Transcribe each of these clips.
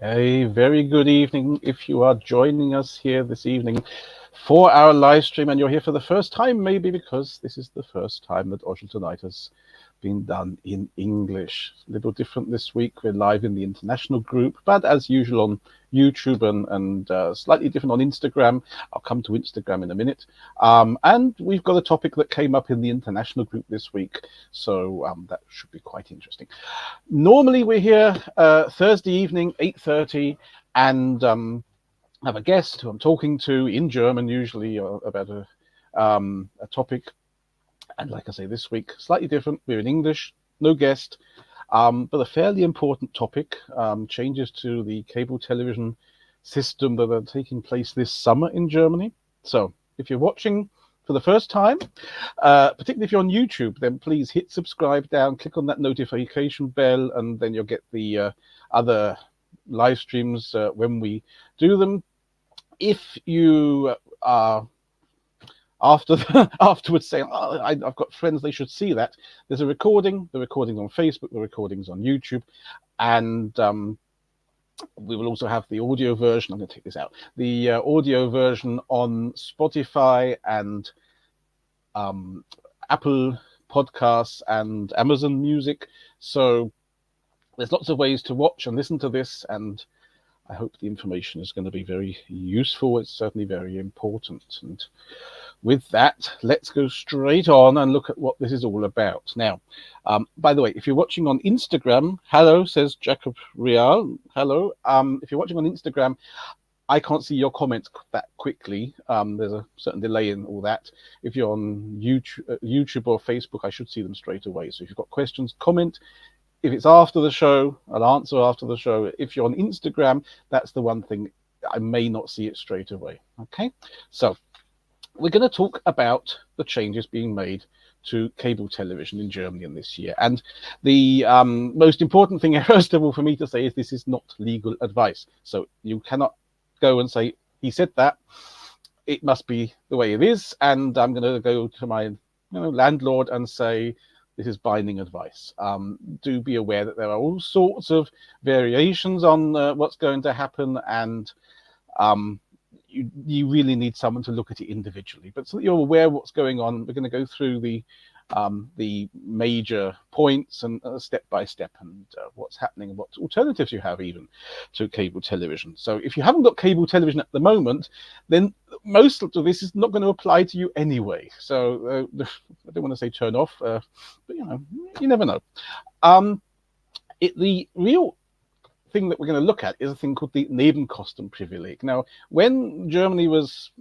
A very good evening if you are joining us here this evening for our live stream and you're here for the first time, maybe because this is the first time that ORSCHEL Tonight has been done in English. A little different this week. We're live in the international group, but as usual on YouTube and slightly different on Instagram. I'll come to Instagram in a minute. And we've got a topic that came up in the international group this week, so that should be quite interesting. Normally we're here Thursday evening, 8:30, and have a guest who I'm talking to in German, usually about a topic. And like I say, this week, slightly different. We're in English, no guest, but a fairly important topic, changes to the cable television system that are taking place this summer in Germany. So if you're watching for the first time, particularly if you're on YouTube, then please hit subscribe down, click on that notification bell, and then you'll get the other live streams when we do them. If you are afterwards saying, oh, I've got friends, they should see that, there's a recording, the recording's on Facebook, the recording's on YouTube, and we will also have the audio version. I'm going to take this out. The audio version on Spotify and Apple Podcasts and Amazon Music. So there's lots of ways to watch and listen to this, and I hope the information is going to be very useful. It's certainly very important. And with that, let's go straight on and look at what this is all about. Now, by the way, if you're watching on Instagram, hello, says Jacob Real. Hello. If you're watching on Instagram, I can't see your comments that quickly. There's a certain delay in all that. If you're on YouTube or Facebook, I should see them straight away. So if you've got questions, comment. If it's after the show, I'll answer after the show. If you're on Instagram, that's the one thing I may not see it straight away. Okay, so we're going to talk about the changes being made to cable television in Germany in this year. And the most important thing, first of all, for me to say is this is not legal advice. So you cannot go and say, he said that, it must be the way it is, and I'm going to go to my landlord and say, this is binding advice. Do be aware that there are all sorts of variations on what's going to happen, and you really need someone to look at it individually. But so that you're aware of what's going on, we're going to go through the major points and step by step, and what's happening and what alternatives you have even to cable television. So if you haven't got cable television at the moment, then most of this is not going to apply to you anyway. So I don't want to say turn off, but you never know. The real thing that we're going to look at is a thing called the Nebenkostenprivileg. Now, when Germany was,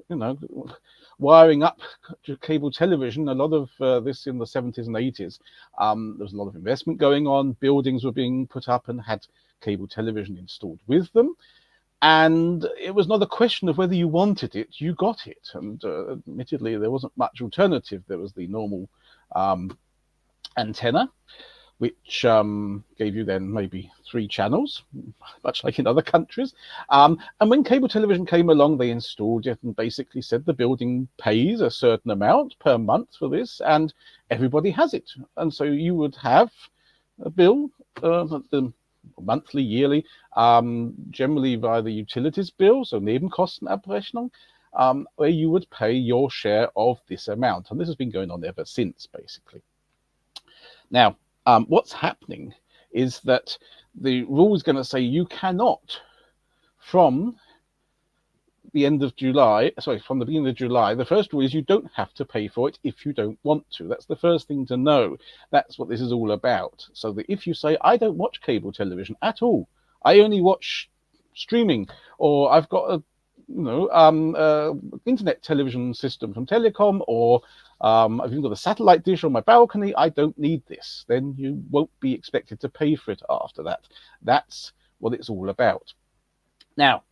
wiring up to cable television, a lot of this in the 70s and 80s, there was a lot of investment going on. Buildings were being put up and had cable television installed with them. And it was not a question of whether you wanted it, you got it. And admittedly, there wasn't much alternative. There was the normal antenna, which gave you then maybe 3 channels, much like in other countries. And when cable television came along, they installed it and basically said the building pays a certain amount per month for this, and everybody has it. And so you would have a bill, monthly, yearly, generally via the utilities bill, so Nebenkostenabrechnung, where you would pay your share of this amount. And this has been going on ever since, basically. Now, what's happening is that the rule is going to say you cannot, from the end of July, from the beginning of July, the first rule is you don't have to pay for it if you don't want to. That's the first thing to know. That's what this is all about. So that if you say, I don't watch cable television at all, I only watch streaming, or I've got a internet television system from Telecom, or I've even got a satellite dish on my balcony, I don't need this. Then you won't be expected to pay for it after that. That's what it's all about. Now,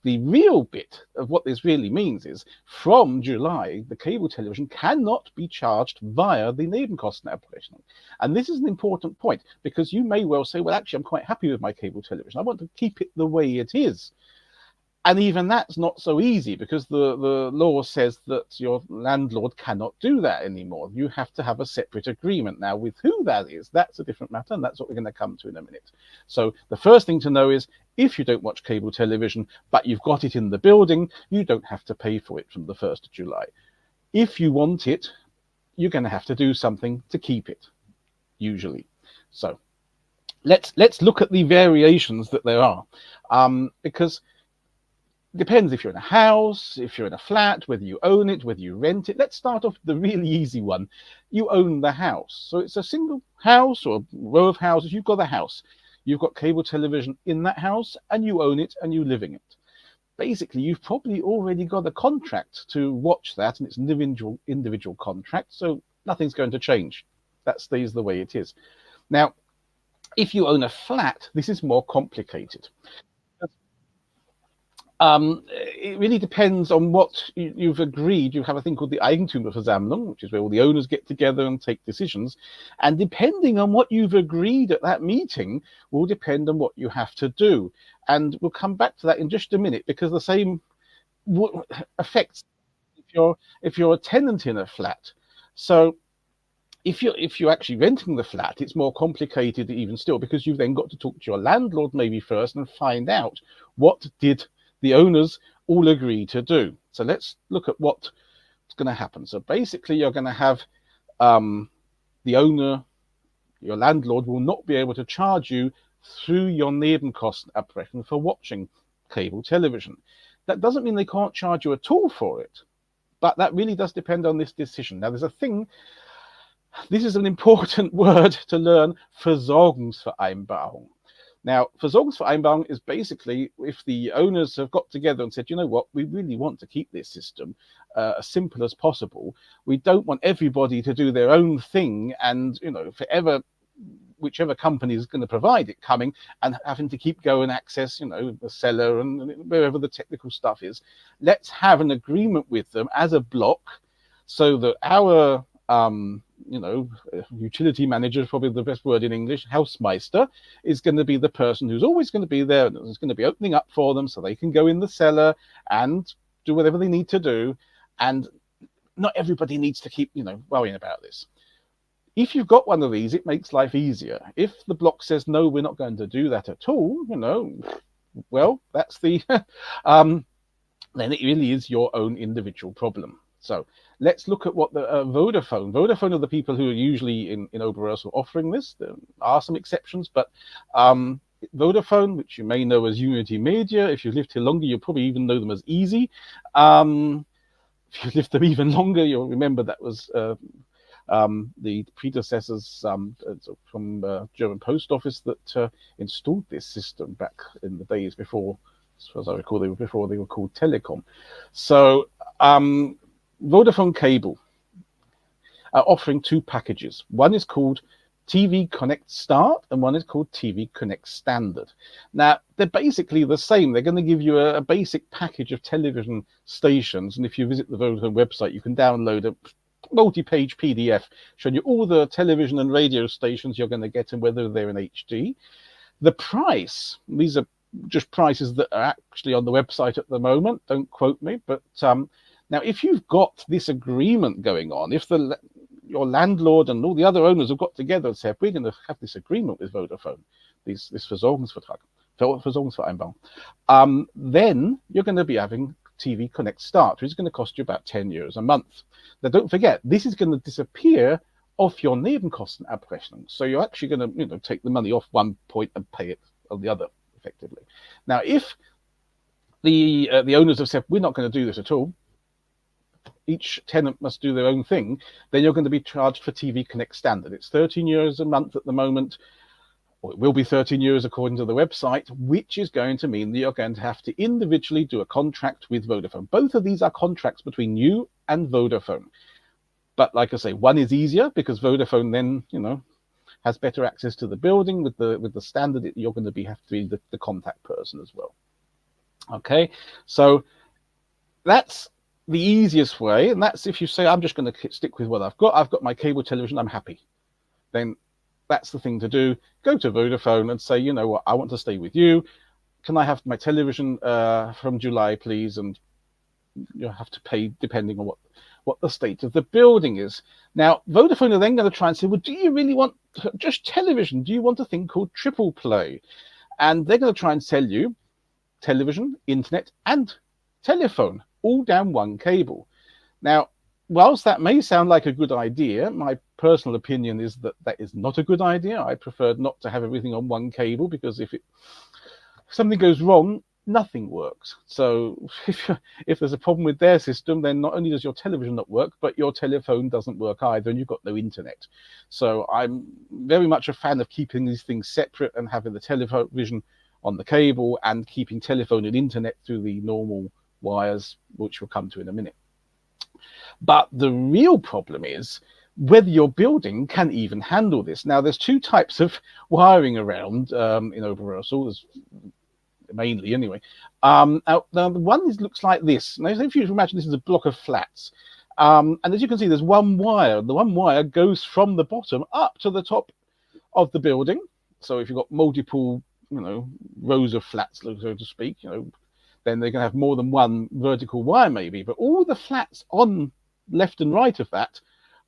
the real bit of what this really means is from July, the cable television cannot be charged via the Nebenkostenabrechnung. And this is an important point, because you may well say, well, actually, I'm quite happy with my cable television. I want to keep it the way it is. And even that's not so easy, because the law says that your landlord cannot do that anymore. You have to have a separate agreement. Now, with who that is, that's a different matter, and that's what we're going to come to in a minute. So the first thing to know is, if you don't watch cable television, but you've got it in the building, you don't have to pay for it from the 1st of July. If you want it, you're going to have to do something to keep it, usually. So let's look at the variations that there are, because it depends if you're in a house, if you're in a flat, whether you own it, whether you rent it. Let's start off with the really easy one. You own the house. So it's a single house or a row of houses. You've got a house. You've got cable television in that house, and you own it and you live in it. Basically, you've probably already got a contract to watch that, and it's an individual contract, so nothing's going to change. That stays the way it is. Now, if you own a flat, this is more complicated. It really depends on what you've agreed. You have a thing called the Eigentümerversammlung, which is where all the owners get together and take decisions. And depending on what you've agreed at that meeting will depend on what you have to do. And we'll come back to that in just a minute, because the same affects if you're a tenant in a flat. So if you're actually renting the flat, it's more complicated even still, because you've then got to talk to your landlord maybe first and find out what did the owners all agree to do. So let's look at what's going to happen. So basically, you're going to have the owner, your landlord, will not be able to charge you through your Nebenkostenabrechnung for watching cable television. That doesn't mean they can't charge you at all for it, but that really does depend on this decision. Now, there's a thing, this is an important word to learn, Versorgungsvereinbarung. Now, Versorgungsvereinbarung is basically if the owners have got together and said, you know what, we really want to keep this system as simple as possible. We don't want everybody to do their own thing and, forever, whichever company is going to provide it coming and having to keep going access, the cellar and wherever the technical stuff is. Let's have an agreement with them as a block, so that our utility manager is probably the best word in English, Hausmeister, is going to be the person who's always going to be there and is going to be opening up for them so they can go in the cellar and do whatever they need to do. And not everybody needs to keep, worrying about this. If you've got one of these, it makes life easier. If the block says, no, we're not going to do that at all, well, that's the, then it really is your own individual problem. So let's look at what the Vodafone are the people who are usually in ORSCHEL offering this. There are some exceptions, but Vodafone, which you may know as Unity Media, if you've lived here longer, you'll probably even know them as Easy. If you've lived them even longer, you'll remember that was the predecessors from German Post Office that installed this system back in the days before, as far as I recall, before they were called Telecom. So Vodafone Cable are offering two packages. One is called TV Connect Start and one is called TV Connect Standard. Now, they're basically the same. They're going to give you a basic package of television stations, and if you visit the Vodafone website, you can download a multi-page PDF showing you all the television and radio stations you're going to get and whether they're in HD. The price, these are just prices that are actually on the website at the moment, don't quote me, but now, if you've got this agreement going on, if your landlord and all the other owners have got together and said, we're going to have this agreement with Vodafone, this Versorgungsvereinbarung, then you're going to be having TV Connect Start, which is going to cost you about 10 euros a month. Now, don't forget, this is going to disappear off your Nebenkostenabrechnung. So you're actually going to take the money off one point and pay it on the other, effectively. Now, if the owners have said, we're not going to do this at all, each tenant must do their own thing, then you're going to be charged for TV Connect Standard. It's 13 euros a month at the moment, or it will be 13 euros according to the website, which is going to mean that you're going to have to individually do a contract with Vodafone. Both of these are contracts between you and Vodafone. But like I say, one is easier because Vodafone then, has better access to the building. With the standard, you're going to have to be the contact person as well. Okay, so that's the easiest way, and that's if you say, I'm just going to stick with what I've got my cable television, I'm happy. Then that's the thing to do. Go to Vodafone and say, you know what, I want to stay with you. can I have my television from July, please? And you have to pay depending on what the state of the building is. Now, Vodafone are then going to try and say, well, do you really want just television? Do you want a thing called triple play? And they're going to try and sell you television, internet, and telephone all down one cable. Now, whilst that may sound like a good idea, my personal opinion is that that is not a good idea. I prefer not to have everything on one cable, because if something goes wrong, nothing works. So if there's a problem with their system, then not only does your television not work, but your telephone doesn't work either, and you've got no internet. So I'm very much a fan of keeping these things separate and having the television on the cable and keeping telephone and internet through the normal wires, which we'll come to in a minute. But the real problem is whether your building can even handle this. Now, there's two types of wiring around in ORSCHEL, mainly anyway. Now the one looks like this. Now, if you imagine this is a block of flats, and as you can see, there's one wire. The one wire goes from the bottom up to the top of the building. So if you've got multiple, rows of flats, so to speak, then they're going to have more than one vertical wire maybe. But all the flats on left and right of that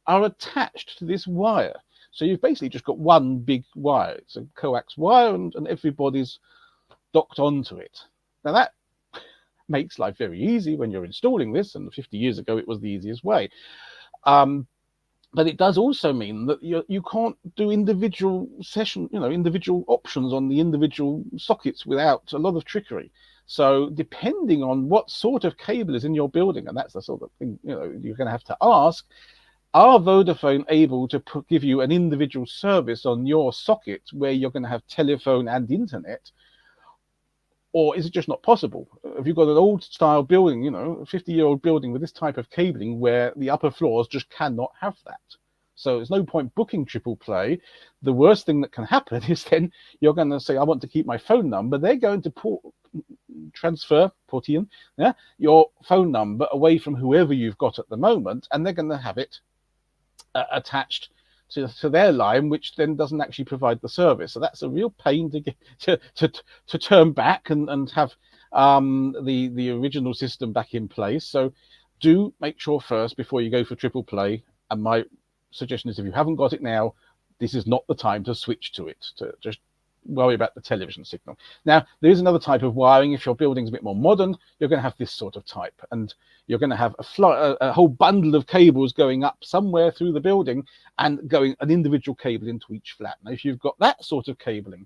are attached to this wire. So you've basically just got one big wire. It's a coax wire, and everybody's docked onto it. Now that makes life very easy when you're installing this, and 50 years ago it was the easiest way. But it does also mean that you can't do individual individual options on the individual sockets without a lot of trickery. So depending on what sort of cable is in your building, and that's the sort of thing you're going to have to ask, are Vodafone able to give you an individual service on your socket where you're going to have telephone and internet? Or is it just not possible? Have you got an old style building, a 50-year-old building with this type of cabling where the upper floors just cannot have that? So there's no point booking triple play. The worst thing that can happen is then you're going to say, I want to keep my phone number. They're going to put in your phone number away from whoever you've got at the moment, and they're going to have it attached to their line, which then doesn't actually provide the service. So that's a real pain to get to turn back and have the original system back in place. So do make sure first before you go for triple play. And my suggestion is, if you haven't got it now, this is not the time to switch to it. To just worry about the television signal. Now, there is another type of wiring. If your building's a bit more modern, you're going to have this sort of type, and you're going to have a whole bundle of cables going up somewhere through the building and going an individual cable into each flat. Now, if you've got that sort of cabling,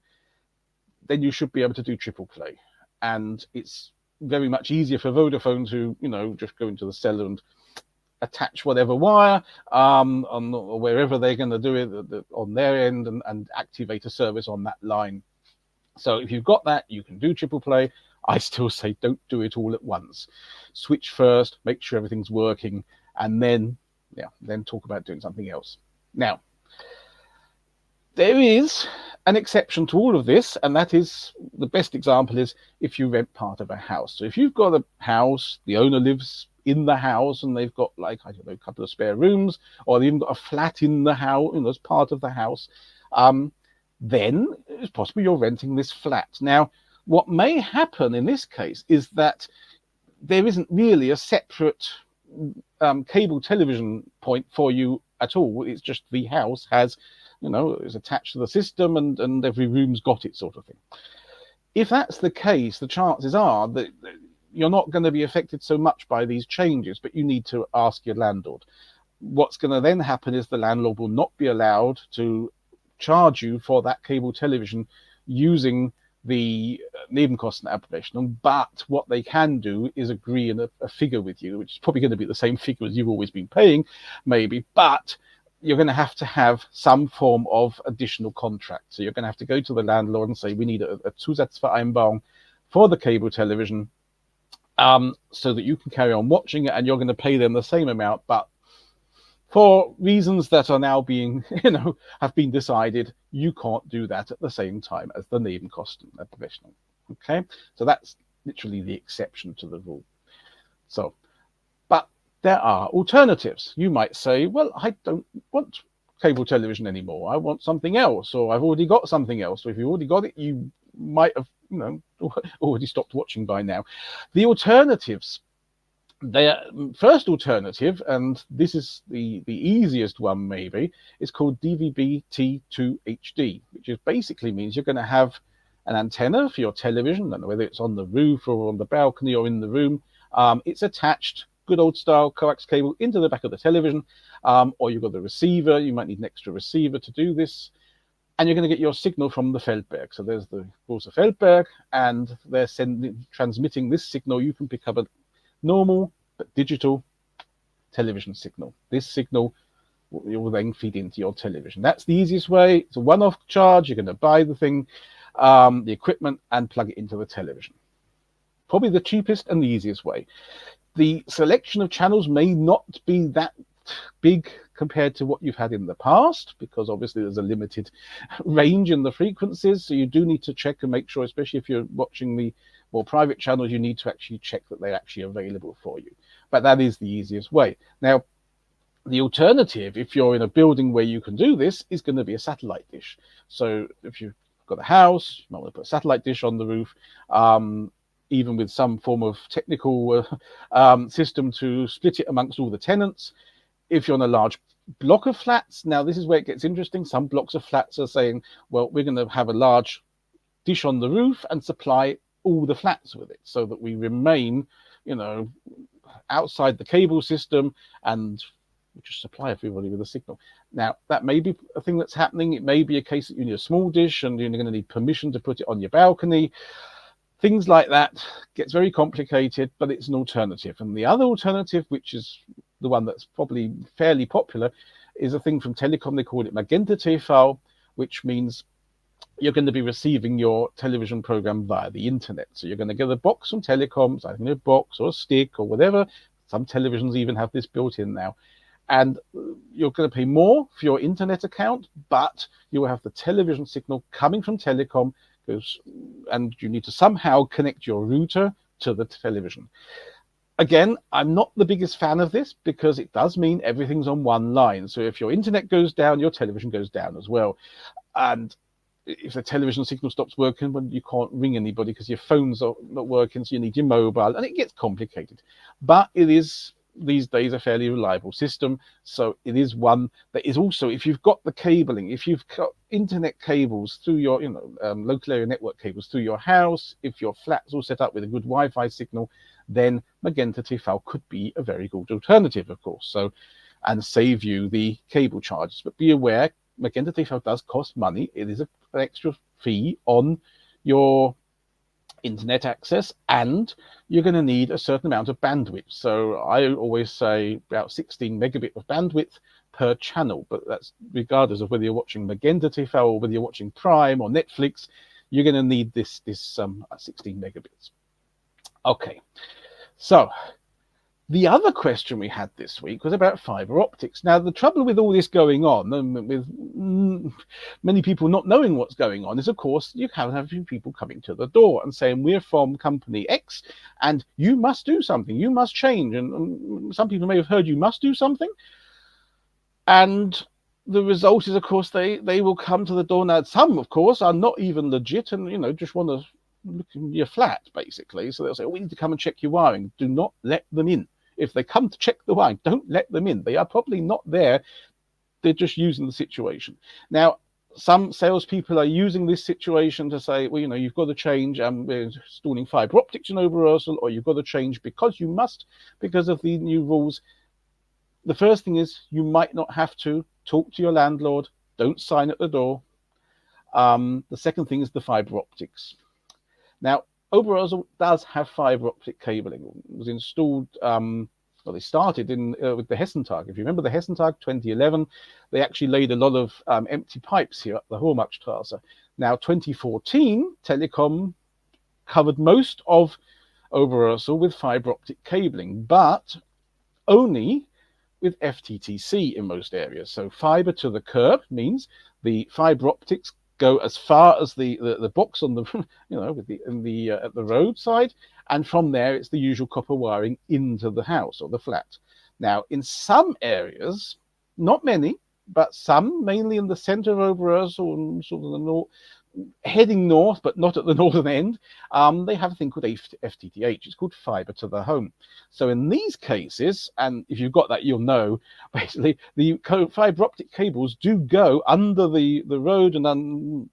then you should be able to do triple play, and it's very much easier for Vodafone to just go into the cellar and attach whatever wire on wherever they're going to do it on their end and activate a service on that line. So if you've got that, you can do triple play. I still say don't do it all at once. Switch first, make sure everything's working, and then talk about doing something else. Now, there is an exception to all of this, and that is, the best example is if you rent part of a house. So if you've got a house, the owner lives in the house, and they've got, like, I don't know, a couple of spare rooms, or they've even got a flat in the house, as part of the house, then it's possible you're renting this flat. Now, what may happen in this case is that there isn't really a separate cable television point for you at all. It's just the house has, is attached to the system, and every room's got it, sort of thing. If that's the case, the chances are that you're not going to be affected so much by these changes, but you need to ask your landlord. What's going to then happen is the landlord will not be allowed to charge you for that cable television using the Nebenkostenabrechnung, but what they can do is agree on a figure with you, which is probably going to be the same figure as you've always been paying, maybe, but you're going to have some form of additional contract. So you're going to have to go to the landlord and say, we need a Zusatzvereinbarung for the cable television, so that you can carry on watching it, and you're going to pay them the same amount, but for reasons that are now being, have been decided, you can't do that at the same time as the Nebenkostenabrechnung. Okay, so that's literally the exception to the rule. So, but there are alternatives. You might say, well, I don't want cable television anymore. I want something else, or I've already got something else. So if you've already got it, you might have, already stopped watching by now. The alternatives. Their first alternative, and this is the easiest one maybe, is called DVB-T2HD, which is basically means you're going to have an antenna for your television, I don't know whether it's on the roof or on the balcony or in the room. It's attached, good old style coax cable, into the back of the television, or you've got the receiver. You might need an extra receiver to do this. And you're going to get your signal from the Feldberg. So there's the große Feldberg, and they're transmitting this signal. You can pick up a normal but digital television signal. This signal will then feed into your television. That's the easiest way. It's a one-off charge. You're going to buy the thing, the equipment, and plug it into the television. Probably the cheapest and the easiest way. The selection of channels may not be that big compared to what you've had in the past, because obviously there's a limited range in the frequencies. So you do need to check and make sure, especially if you're watching the more private channels, you need to actually check that they're actually available for you. But that is the easiest way. Now, the alternative, if you're in a building where you can do this, is going to be a satellite dish. So if you've got a house, you might want to put a satellite dish on the roof, even with some form of technical system to split it amongst all the tenants. If you're on a large block of flats, now this is where it gets interesting. Some blocks of flats are saying, well, we're going to have a large dish on the roof and supply all the flats with it, so that we remain, outside the cable system, and we just supply everybody with a signal. Now, that may be a thing that's happening. It may be a case that you need a small dish and you're going to need permission to put it on your balcony. Things like that gets very complicated, but it's an alternative. And the other alternative, which is the one that's probably fairly popular, is a thing from Telecom. They call it Magenta TV, which means you're going to be receiving your television program via the internet. So you're going to get a box from Telecom, either a box or a stick or whatever. Some televisions even have this built in now. And you're going to pay more for your internet account, but you will have the television signal coming from Telecom, and you need to somehow connect your router to the television. Again, I'm not the biggest fan of this, because it does mean everything's on one line. So if your internet goes down, your television goes down as well. And if the television signal stops working, well, you can't ring anybody because your phones are not working, so you need your mobile, and it gets complicated. But it is, these days, a fairly reliable system. So it is one that is also, if you've got the cabling, if you've got internet cables through your local area network cables through your house, if your flat's all set up with a good Wi-Fi signal, then Magenta TV could be a very good alternative, of course, so, and save you the cable charges. But be aware, Magenta TV does cost money. It is an extra fee on your internet access, and you're going to need a certain amount of bandwidth. So I always say about 16 megabit of bandwidth per channel, but that's regardless of whether you're watching Magenta TV or whether you're watching Prime or Netflix. You're going to need this 16 megabits. Okay, so the other question we had this week was about fiber optics. Now, the trouble with all this going on, and with many people not knowing what's going on, is, of course, you have a few people coming to the door and saying, we're from company X, and you must do something, you must change. And some people may have heard you must do something. And the result is, of course, they will come to the door. Now, some, of course, are not even legit and, just want to look in your flat, basically. So they'll say, oh, we need to come and check your wiring. Do not let them in. If they come to check the wiring, don't let them in. They are probably not there. They're just using the situation. Now, some salespeople are using this situation to say, well, you've got to change. We're installing fiber optics in ORSCHEL, or you've got to change because you must, because of the new rules. The first thing is, you might not have to talk to your landlord. Don't sign at the door. The second thing is the fiber optics. Now, ORSCHEL does have fiber optic cabling. It was installed, they started with the Hessentag. If you remember the Hessentag 2011, they actually laid a lot of empty pipes here up the Hormachstraße. Now, 2014, Telecom covered most of ORSCHEL with fiber optic cabling, but only with FTTC in most areas. So fiber to the curb means the fiber optics go as far as the box on the at the roadside, and from there it's the usual copper wiring into the house or the flat. Now, in some areas, not many, but some, mainly in the center of Overijssel and sort of the north, heading north, but not at the northern end, they have a thing called FTTH. It's called fiber to the home. So in these cases, and if you've got that, you'll know, basically, the fiber optic cables do go under the road, and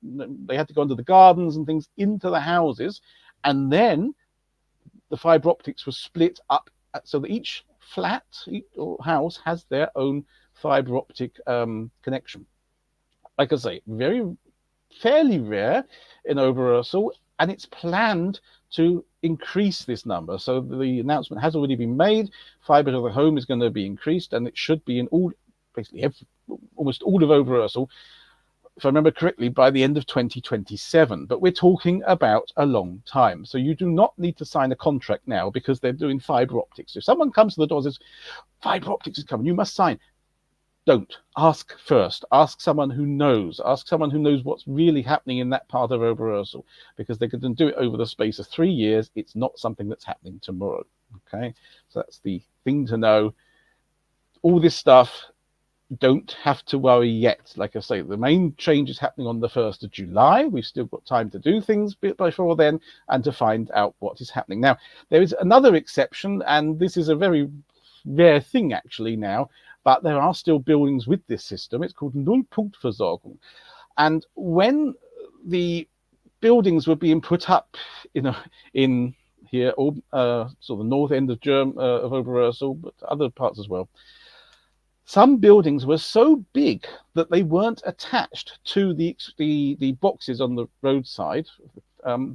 they had to go under the gardens and things into the houses. And then the fiber optics was split up so that each flat or house has their own fiber optic connection. Like I say, fairly rare in Overijssel, and it's planned to increase this number. So the announcement has already been made. Fiber to the home is going to be increased, and it should be in almost all of Overijssel, if I remember correctly, by the end of 2027. But we're talking about a long time. So you do not need to sign a contract now because they're doing fiber optics. If someone comes to the door and says, fiber optics is coming, you must sign. Don't. Ask first. Ask someone who knows. Ask someone who knows what's really happening in that part of Overijssel, because they're going to do it over the space of 3 years. It's not something that's happening tomorrow. Okay, so that's the thing to know. All this stuff, don't have to worry yet. Like I say, the main change is happening on the 1st of July. We've still got time to do things before then and to find out what is happening. Now, there is another exception, and this is a very rare thing actually now, but there are still buildings with this system. It's called Nullpunktversorgung. And when the buildings were being put up in here, sort of the north end of Overijssel, but other parts as well, some buildings were so big that they weren't attached to the boxes on the roadside.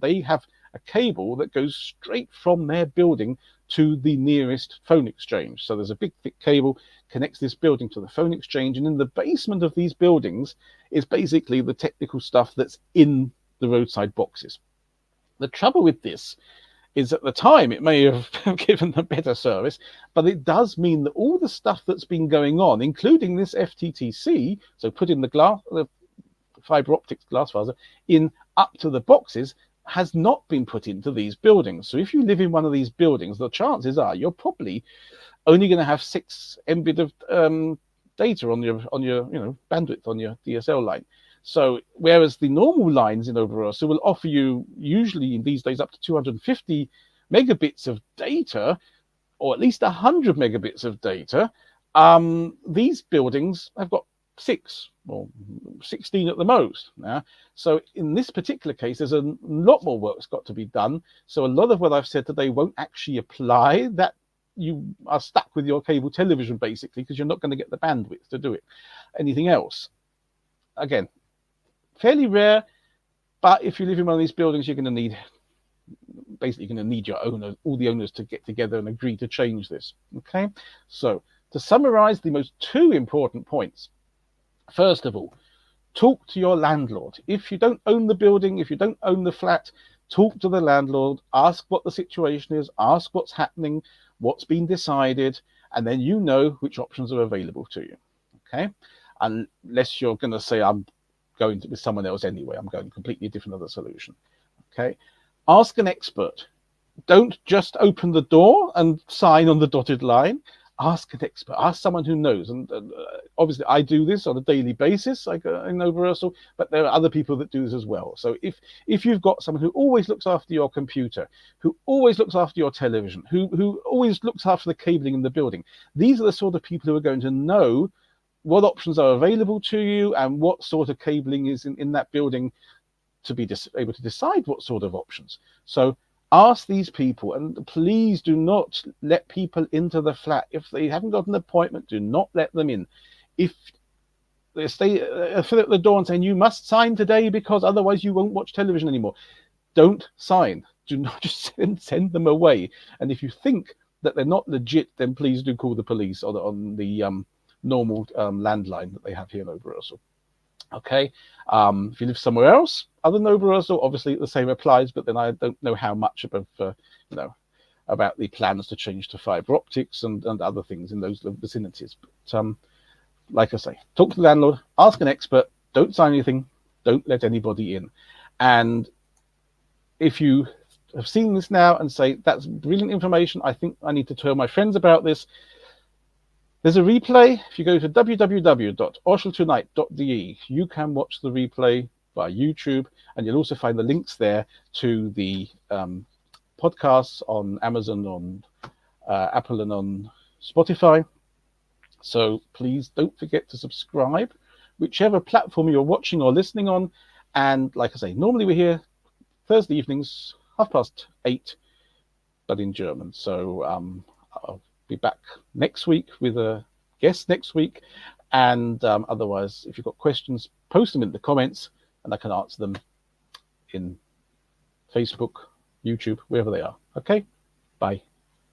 They have a cable that goes straight from their building to the nearest phone exchange. So there's a big thick cable connects this building to the phone exchange, and in the basement of these buildings is basically the technical stuff that's in the roadside boxes. The trouble with this is at the time it may have given them better service, but it does mean that all the stuff that's been going on, including this FTTC, so putting the fiber optics glass fiber in up to the boxes, has not been put into these buildings. So if you live in one of these buildings, the chances are you're probably only going to have 6 Mbit of data on your bandwidth on your DSL line. So whereas the normal lines in Overijssel will offer you usually in these days up to 250 megabits of data, or at least 100 megabits of data, these buildings have got 6 or 16 at the most. So in this particular case, there's a lot more work's got to be done. So a lot of what I've said today won't actually apply. That you are stuck with your cable television basically, because you're not going to get the bandwidth to do it. Anything else, again, fairly rare. But if you live in one of these buildings, you're going to need your owner, all the owners, to get together and agree to change this. Okay, so to summarize the most 2 important points. First of all, talk to your landlord. If you don't own the building, if you don't own the flat, talk to the landlord, ask what the situation is, ask what's happening, what's been decided, and then you know which options are available to you. Okay, unless you're going to say, I'm going with someone else anyway, I'm going completely different other solution. Okay, ask an expert. Don't just open the door and sign on the dotted line. Ask an expert, ask someone who knows. And obviously I do this on a daily basis, like in Overijssel, but there are other people that do this as well. So if you've got someone who always looks after your computer, who always looks after your television, who always looks after the cabling in the building, these are the sort of people who are going to know what options are available to you and what sort of cabling is in that building to be able to decide what sort of options. So ask these people, and please do not let people into the flat. If they haven't got an appointment, do not let them in. If they stay at the door and saying, you must sign today because otherwise you won't watch television anymore, don't sign. Do not just send them away. And if you think that they're not legit, then please do call the police on the normal landline that they have here in Overijssel. Okay, if you live somewhere else other than Overijssel, obviously the same applies, but then I don't know how much about the plans to change to fiber optics and other things in those vicinities. But like I say, talk to the landlord, ask an expert, don't sign anything, don't let anybody in. And if you have seen this now and say, that's brilliant information, I think I need to tell my friends about this, There's a replay. If you go to www.orschel2nite.de, you can watch the replay via YouTube, and you'll also find the links there to the podcasts on Amazon, on Apple, and on Spotify. So please don't forget to subscribe, whichever platform you're watching or listening on. And like I say, normally we're here Thursday evenings, 8:30, but in German. So I'll be back next week with a guest next week. And otherwise, if you've got questions, post them in the comments and I can answer them in Facebook, YouTube, wherever they are. Okay, bye.